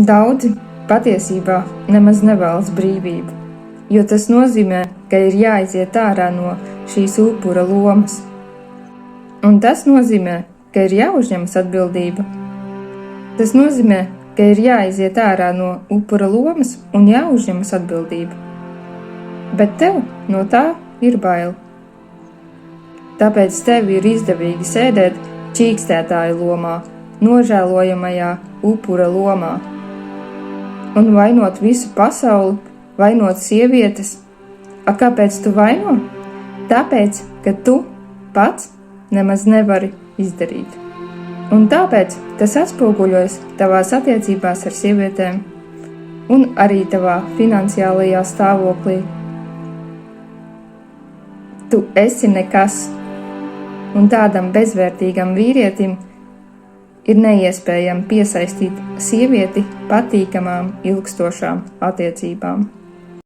Daudzi patiesībā nemaz nevēlas brīvību, jo tas nozīmē, ka ir jāiziet ārā no šīs upura lomas. Un tas nozīmē, ka ir jāuzņemas atbildība. Tas nozīmē, ka ir jāiziet ārā no upura lomas un jāuzņemas atbildība. Bet tev no tā ir bail. Tāpēc tev ir izdevīgi sēdēt čīkstētāja lomā, nožēlojamajā upura lomā. Un vainot visu pasauli, vainot sievietes. Kāpēc tu vaino? Tāpēc, ka tu pats nemaz nevari izdarīt. Un tāpēc tas atspoguļojas tavās attiecībās ar sievietēm un arī tavā finansiālajā stāvoklī. Tu esi nekas, un tādam bezvērtīgam vīrietim ir neiespējami piesaistīt sievieti patīkamām, ilgstošām attiecībām.